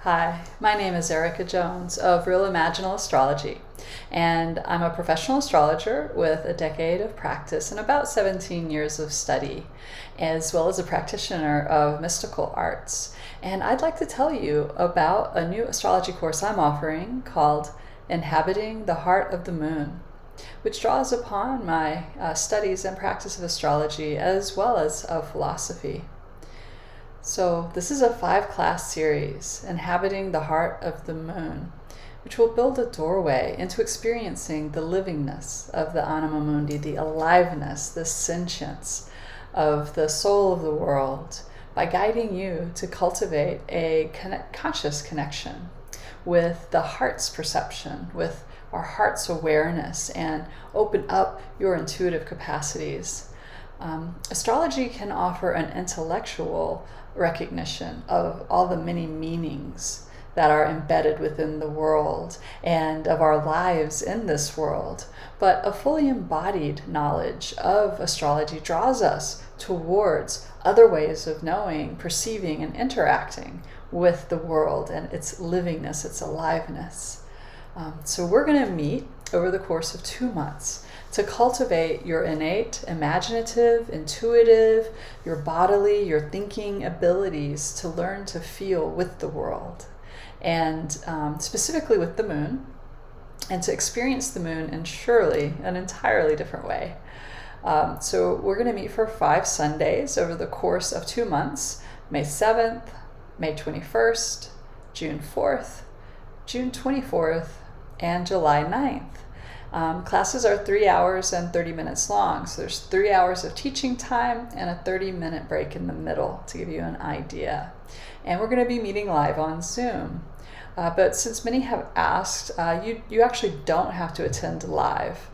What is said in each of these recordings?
Hi, my name is Erica Jones of Real Imaginal Astrology, and I'm a professional astrologer with a decade of practice and about 17 years of study, as well as a practitioner of mystical arts. And I'd like to tell you about a new astrology course I'm offering called Inhabiting the Heart of the Moon, which draws upon my studies and practice of astrology as well as of philosophy. So this is a 5-class series, Inhabiting the Heart of the Moon, which will build a doorway into experiencing the livingness of the anima mundi, the aliveness, the sentience of the soul of the world, by guiding you to cultivate a conscious connection with the heart's perception, with our heart's awareness, and open up your intuitive capacities. Astrology can offer an intellectual recognition of all the many meanings that are embedded within the world and of our lives in this world. But a fully embodied knowledge of astrology draws us towards other ways of knowing, perceiving, and interacting with the world and its livingness, its aliveness. So we're going to meet over the course of 2 months to cultivate your innate, imaginative, intuitive, your bodily, your thinking abilities to learn to feel with the world, and specifically with the moon, and to experience the moon in surely an entirely different way. So we're going to meet for 5 Sundays over the course of 2 months, May 7th, May 21st, June 4th, June 24th, and July 9th. Classes are 3 hours and 30 minutes long, so there's 3 hours of teaching time and a 30-minute break in the middle to give you an idea. And we're going to be meeting live on Zoom. But since many have asked, you actually don't have to attend live.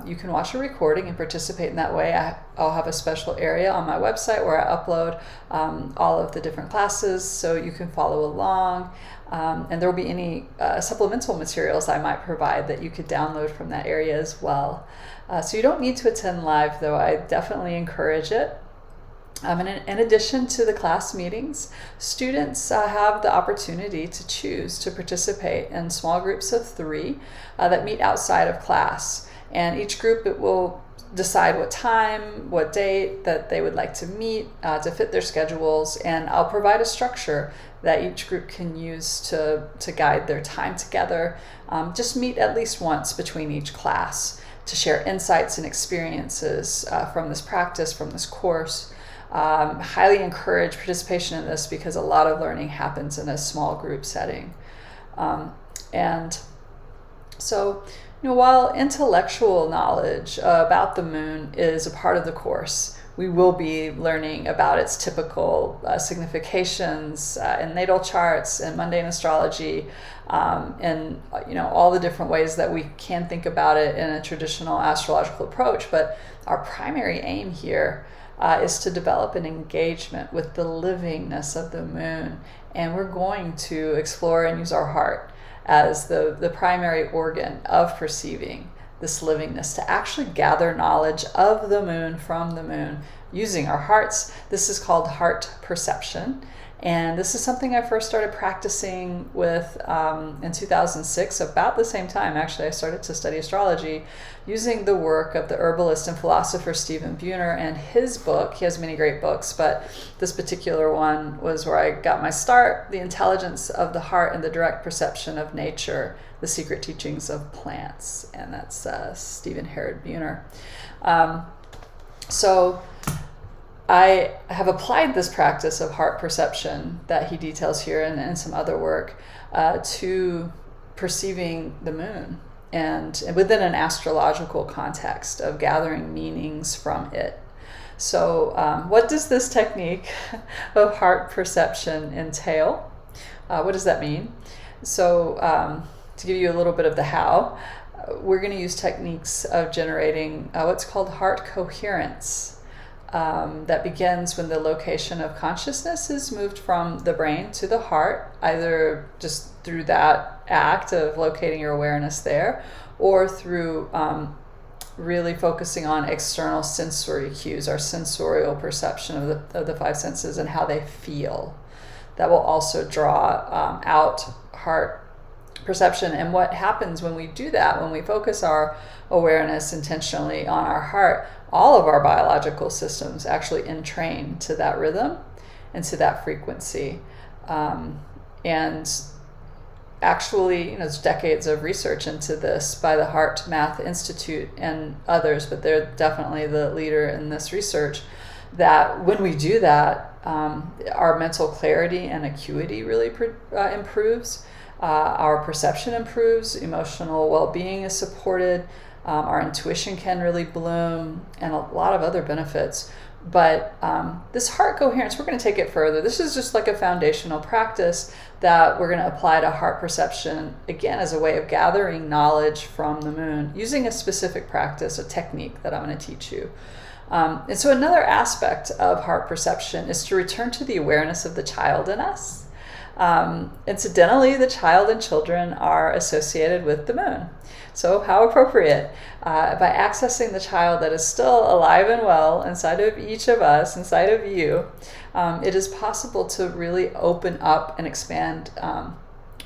You can watch a recording and participate in that way. I'll have a special area on my website where I upload all of the different classes so you can follow along. And there will be any supplemental materials I might provide that you could download from that area as well. So you don't need to attend live, though I definitely encourage it. And in addition to the class meetings, students have the opportunity to choose to participate in small groups of 3 that meet outside of class. And each group will decide what time, what date that they would like to meet to fit their schedules. And I'll provide a structure that each group can use to guide their time together. Just meet at least once between each class to share insights and experiences from this practice, from this course. Highly encourage participation in this because a lot of learning happens in a small group setting. And so, while intellectual knowledge about the moon is a part of the course, we will be learning about its typical significations in natal charts and mundane astrology, and all the different ways that we can think about it in a traditional astrological approach. But our primary aim here is to develop an engagement with the livingness of the moon, and we're going to explore and use our heart as the primary organ of perceiving this livingness, to actually gather knowledge of the moon from the moon using our hearts. This is called heart perception, and this is something I first started practicing with in 2006, about the same time actually I started to study astrology, using the work of the herbalist and philosopher Stephen Buhner and his book. He has many great books, but this particular one was where I got my start: The Intelligence of the Heart and the Direct Perception of Nature, The Secret Teachings of Plants, and that's Stephen Harold Buhner. So I have applied this practice of heart perception that he details here and some other work to perceiving the moon, and within an astrological context of gathering meanings from it. So what does this technique of heart perception entail? What does that mean? So to give you a little bit of the how, we're going to use techniques of generating what's called heart coherence. That begins when the location of consciousness is moved from the brain to the heart, either just through that act of locating your awareness there, or through really focusing on external sensory cues, our sensorial perception of the 5 senses and how they feel. that will also draw out heart perception. And what happens when we do that, when we focus our awareness intentionally on our heart, all of our biological systems actually entrain to that rhythm and to that frequency. And actually, there's decades of research into this by the Heart Math Institute and others, but they're definitely the leader in this research, that when we do that, our mental clarity and acuity really improves. Our perception improves, emotional well-being is supported, our intuition can really bloom, and a lot of other benefits. But this heart coherence, we're going to take it further. This is just like a foundational practice that we're going to apply to heart perception, again, as a way of gathering knowledge from the moon, using a specific practice, a technique that I'm going to teach you. And so another aspect of heart perception is to return to the awareness of the child in us. Incidentally, the child and children are associated with the moon. So how appropriate. By accessing the child that is still alive and well inside of each of us, inside of you, it is possible to really open up and expand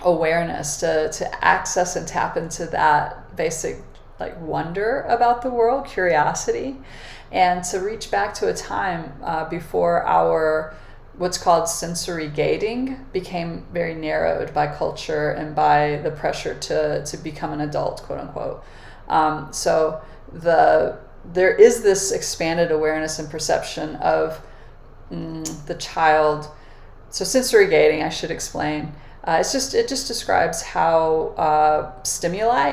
awareness, to access and tap into that basic wonder about the world, curiosity, and to reach back to a time before our what's called sensory gating became very narrowed by culture and by the pressure to become an adult, quote unquote. So there is this expanded awareness and perception of the child. So sensory gating, I should explain. It just describes how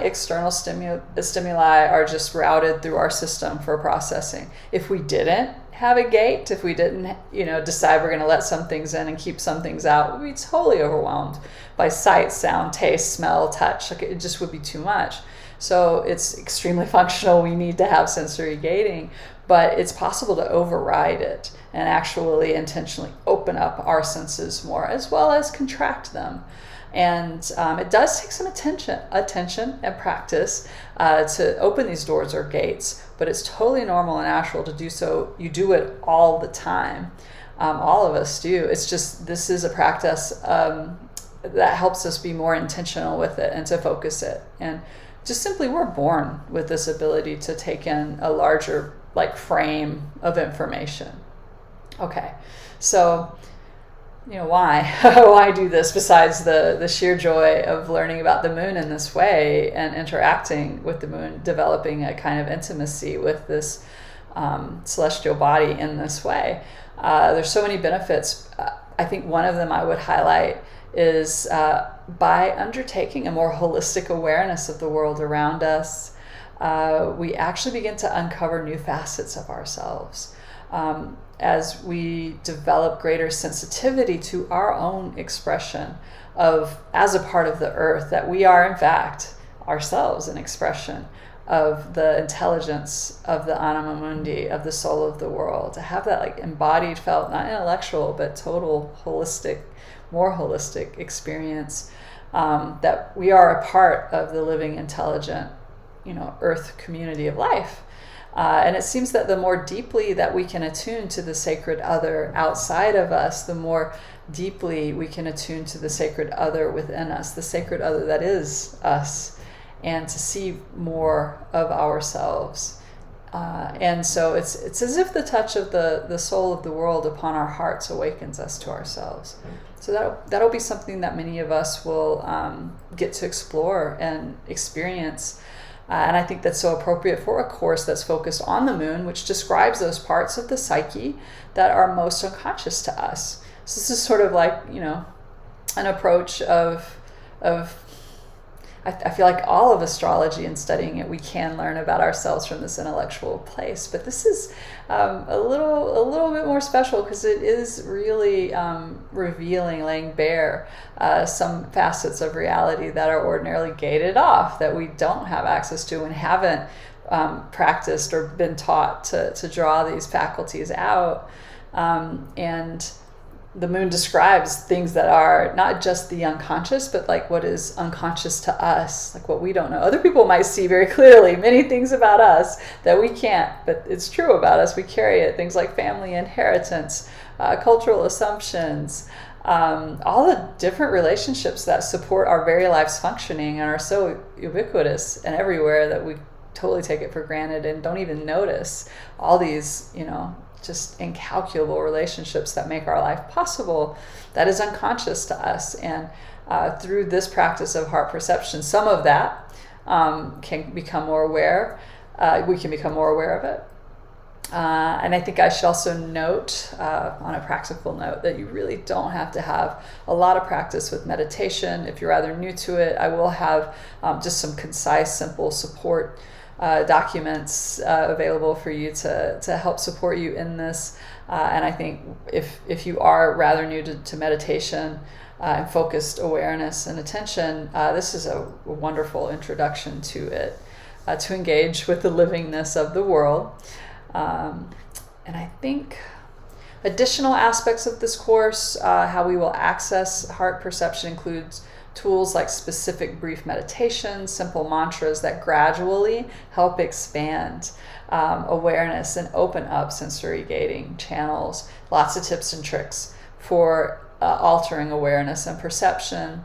external stimuli are just routed through our system for processing. If we didn't have a gate, if we didn't, decide we're going to let some things in and keep some things out, we'd be totally overwhelmed by sight, sound, taste, smell, touch. It just would be too much. So it's extremely functional. We need to have sensory gating, but it's possible to override it and actually intentionally open up our senses more, as well as contract them. And it does take some attention and practice to open these doors or gates, but it's totally normal and natural to do so. You do it all the time. All of us do. It's just, this is a practice that helps us be more intentional with it and to focus it. And just simply, we're born with this ability to take in a larger frame of information. Okay, so why do this besides the sheer joy of learning about the moon in this way and interacting with the moon, developing a kind of intimacy with this celestial body in this way? There's so many benefits. I think one of them I would highlight is by undertaking a more holistic awareness of the world around us, we actually begin to uncover new facets of ourselves. As we develop greater sensitivity to our own expression as a part of the earth, that we are in fact ourselves an expression of the intelligence of the anima mundi, of the soul of the world, to have that embodied, felt, not intellectual, but total holistic, more holistic experience, that we are a part of the living, intelligent, earth community of life. And it seems that the more deeply that we can attune to the sacred other outside of us, the more deeply we can attune to the sacred other within us, the sacred other that is us, and to see more of ourselves. And so it's as if the touch of the soul of the world upon our hearts awakens us to ourselves. So that'll be something that many of us will get to explore and experience. And I think that's so appropriate for a course that's focused on the moon, which describes those parts of the psyche that are most unconscious to us. So this is sort of an approach of I feel like all of astrology and studying it, we can learn about ourselves from this intellectual place. But this is a little bit more special because it is really revealing, laying bare some facets of reality that are ordinarily gated off, that we don't have access to and haven't practiced or been taught to draw these faculties out. And the moon describes things that are not just the unconscious, but what is unconscious to us, what we don't know. Other people might see very clearly many things about us that we can't, but it's true about us. We carry it. Things like family inheritance, cultural assumptions, all the different relationships that support our very life's functioning and are so ubiquitous and everywhere that we totally take it for granted and don't even notice all these, just incalculable relationships that make our life possible, that is unconscious to us. And through this practice of heart perception, some of that can become more aware. We can become more aware of it. And I think I should also note, on a practical note, that you really don't have to have a lot of practice with meditation. If you're rather new to it, I will have just some concise, simple support documents available for you to help support you in this. And I think if you are rather new to meditation and focused awareness and attention, this is a wonderful introduction to it, to engage with the livingness of the world. And I think additional aspects of this course, how we will access heart perception, includes tools like specific brief meditations, simple mantras that gradually help expand awareness and open up sensory gating channels. Lots of tips and tricks for altering awareness and perception.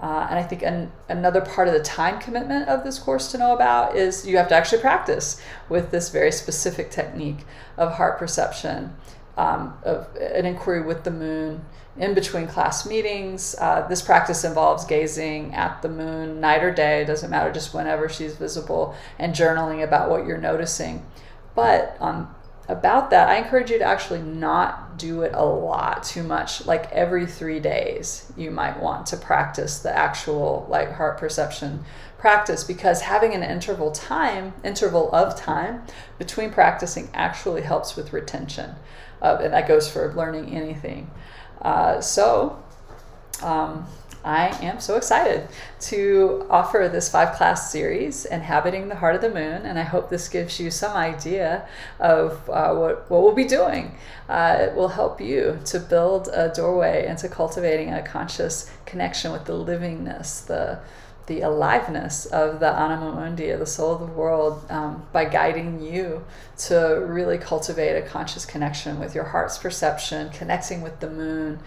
And I think another part of the time commitment of this course to know about is you have to actually practice with this very specific technique of heart perception, of an inquiry with the moon in between class meetings. This practice involves gazing at the moon night or day, doesn't matter, just whenever she's visible, and journaling about what you're noticing. But about that, I encourage you to actually not do it a lot, too much. Like every 3 days, you might want to practice the actual heart perception practice, because having an interval of time between practicing actually helps with retention. And that goes for learning anything. I am so excited to offer this 5-class series, Inhabiting the Heart of the Moon, and I hope this gives you some idea of what we'll be doing. It will help you to build a doorway into cultivating a conscious connection with the livingness, the aliveness of the anima mundi, of the soul of the world, by guiding you to really cultivate a conscious connection with your heart's perception, connecting with the moon,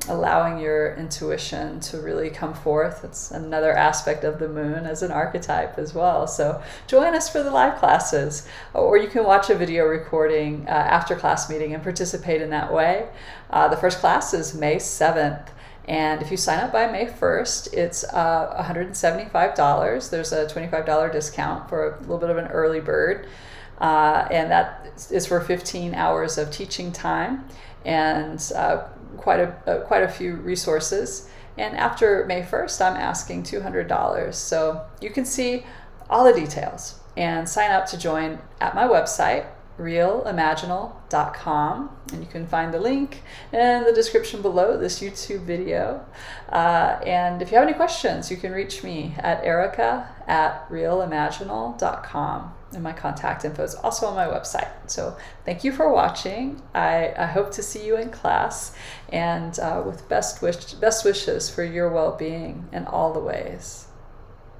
allowing your intuition to really come forth. It's another aspect of the moon as an archetype as well. So join us for the live classes, or you can watch a video recording after class meeting and participate in that way. The first class is May 7th. And if you sign up by May 1st, it's $175. There's a $25 discount for a little bit of an early bird. And that is for 15 hours of teaching time and quite a few resources. And after May 1st, I'm asking $200. So you can see all the details and sign up to join at my website, realimaginal.com, and you can find the link in the description below this YouTube video. And if you have any questions, you can reach me at erica@realimaginal.com, and my contact info is also on my website. So thank you for watching. I hope to see you in class, and with best wishes for your well-being in all the ways.